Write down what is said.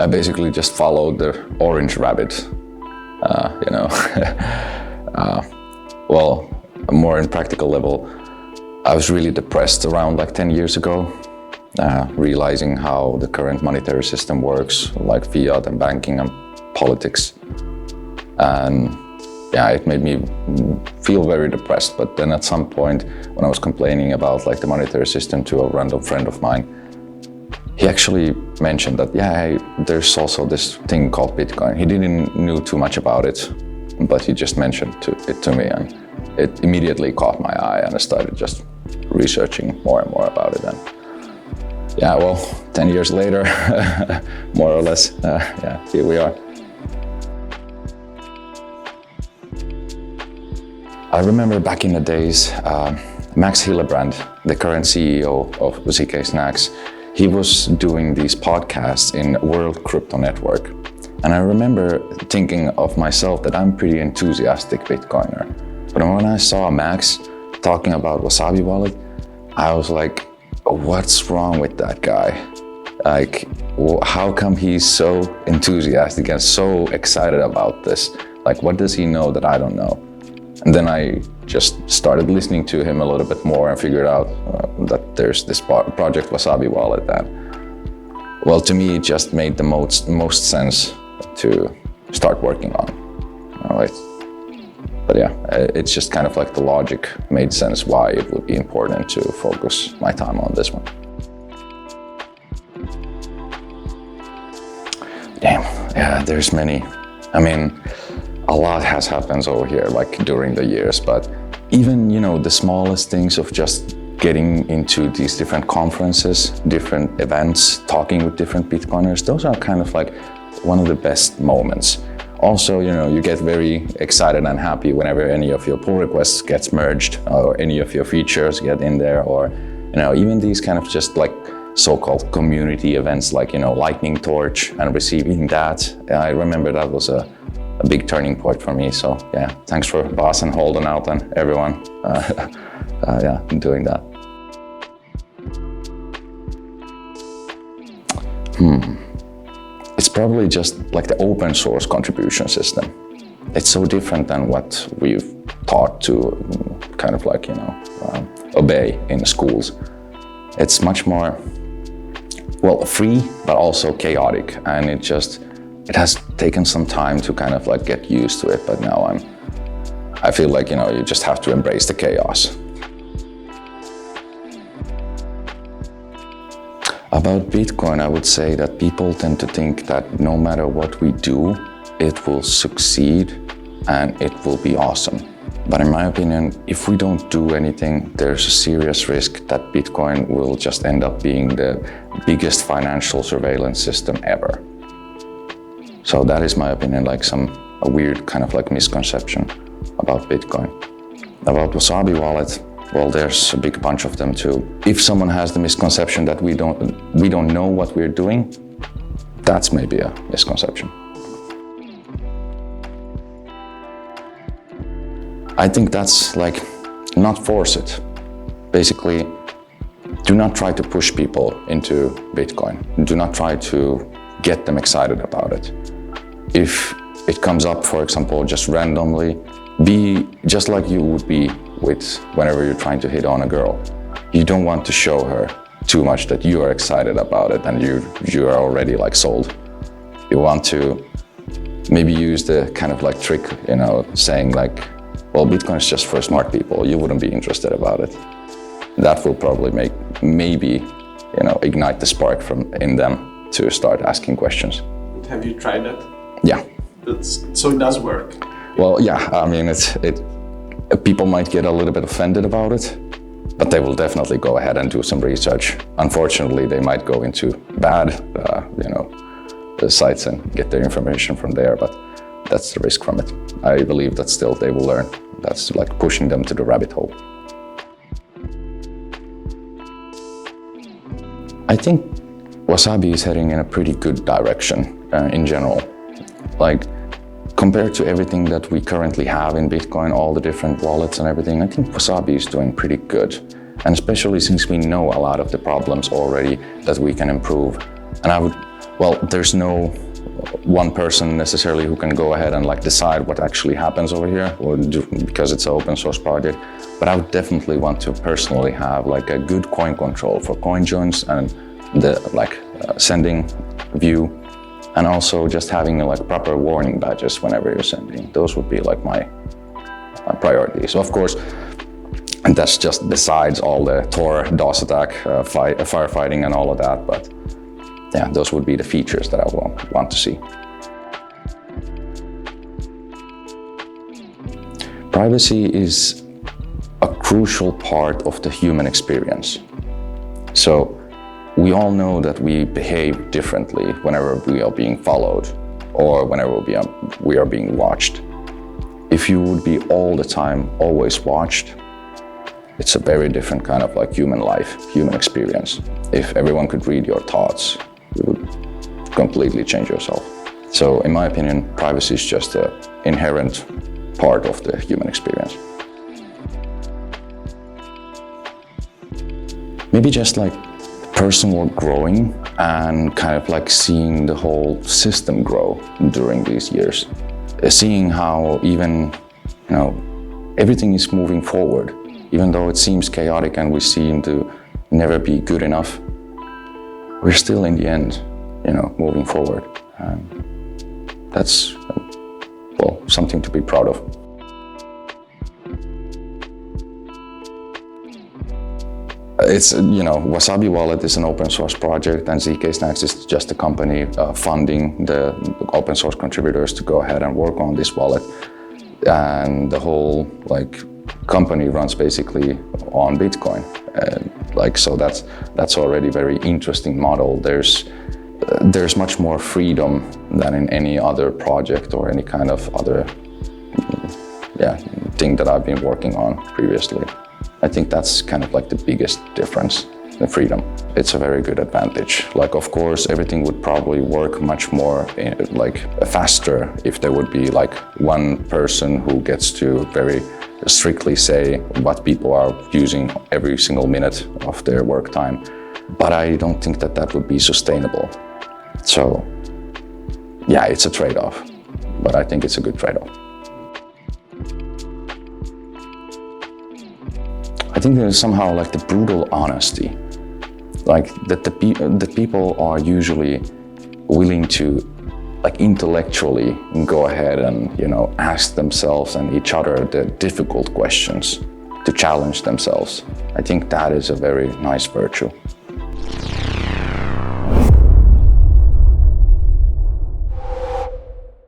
I basically just followed the orange rabbit, you know. Well, more in practical level, I was really depressed around like 10 years ago, realizing how the current monetary system works, like fiat and banking and politics. And yeah, it made me feel very depressed. But then at some point, when I was complaining about like the monetary system to a random friend of mine, he actually mentioned that, yeah, hey, there's also this thing called Bitcoin. He didn't know too much about it, but he just mentioned it to me, and it immediately caught my eye, and I started just researching more and more about it. And yeah, well, 10 years later, more or less, yeah, here we are. I remember back in the days, Max Hillebrand, the current CEO of Wasabikas, he was doing these podcasts in World Crypto Network. And I remember thinking of myself that I'm pretty enthusiastic Bitcoiner. But when I saw Max talking about Wasabi wallet, I was like, what's wrong with that guy? Like, how come he's so enthusiastic and so excited about this? Like, what does he know that I don't know? And then I just started listening to him a little bit more and figured out that there's this project Wasabi wallet that, well, to me, it just made the most sense to start working on. But yeah, it's just kind of like the logic made sense why it would be important to focus my time on this one. Damn, yeah, there's many. I mean, a lot has happened over here, like during the years, but even, you know, the smallest things of just getting into these different conferences, different events, talking with different Bitcoiners, those are kind of like one of the best moments. Also, you know, you get very excited and happy whenever any of your pull requests gets merged or any of your features get in there, or, you know, even these kind of just like so-called community events like, you know, Lightning Torch and receiving that. I remember that was a big turning point for me. So yeah, thanks for Bas and holding out and everyone yeah, doing that. It's probably just like the open source contribution system. It's so different than what we've taught to kind of like, you know, obey in schools. It's much more, well, free, but also chaotic. And it has taken some time to kind of like get used to it, but now I feel like, you know, you just have to embrace the chaos. About Bitcoin, I would say that people tend to think that no matter what we do, it will succeed and it will be awesome. But in my opinion, if we don't do anything, there's a serious risk that Bitcoin will just end up being the biggest financial surveillance system ever. So that is my opinion, like a weird kind of like misconception about Bitcoin. About Wasabi wallet, well, there's a big bunch of them too. If someone has the misconception that we don't know what we're doing, that's maybe a misconception. I think that's like, not force it. Basically, do not try to push people into Bitcoin. Do not try to get them excited about it. If it comes up, for example, just randomly, be just like you would be with whenever you're trying to hit on a girl. You don't want to show her too much that you are excited about it and you are already like sold. You want to maybe use the kind of like trick, you know, saying like, well, Bitcoin is just for smart people. You wouldn't be interested about it. That will probably maybe, you know, ignite the spark in them to start asking questions. Have you tried that? Yeah. So it does work? Well, yeah, I mean, people might get a little bit offended about it, but they will definitely go ahead and do some research. Unfortunately, they might go into bad, you know, sites and get their information from there, but that's the risk from it. I believe that still they will learn. That's like pushing them to the rabbit hole. I think Wasabi is heading in a pretty good direction in general. Like, compared to everything that we currently have in Bitcoin, all the different wallets and everything, I think Wasabi is doing pretty good. And especially since we know a lot of the problems already that we can improve. And I would well, there's no one person necessarily who can go ahead and like decide what actually happens over here, because it's an open source project. But I would definitely want to personally have like a good coin control for coin joins and the sending view, and also just having like proper warning badges whenever you're sending. Those would be like my priorities. Of course, and that's just besides all the Tor, DOS attack, firefighting and all of that. But yeah, those would be the features that I want to see. Privacy is a crucial part of the human experience. So we all know that we behave differently whenever we are being followed or whenever we are being watched. If you would be all the time always watched, it's a very different kind of like human life, human experience. If everyone could read your thoughts, you would completely change yourself. So in my opinion, privacy is just an inherent part of the human experience. Maybe just like personal growing and kind of like seeing the whole system grow during these years. Seeing how even, everything is moving forward, even though it seems chaotic and we seem to never be good enough, we're still in the end, moving forward. That's, something to be proud of. It's, Wasabi Wallet is an open source project, and ZK Snacks is just a company funding the open source contributors to go ahead and work on this wallet. And the whole company runs basically on Bitcoin. So that's already a very interesting model. There's much more freedom than in any other project or any kind of other thing that I've been working on previously. I think that's kind of like the biggest difference, the freedom. It's a very good advantage. Of course, everything would probably work much more faster if there would be one person who gets to very strictly say what people are using every single minute of their work time. But I don't think that would be sustainable. So yeah, it's a trade-off, but I think it's a good trade-off. I think there's somehow the brutal honesty, that the people are usually willing to intellectually go ahead and ask themselves and each other the difficult questions to challenge themselves. I think that is a very nice virtue.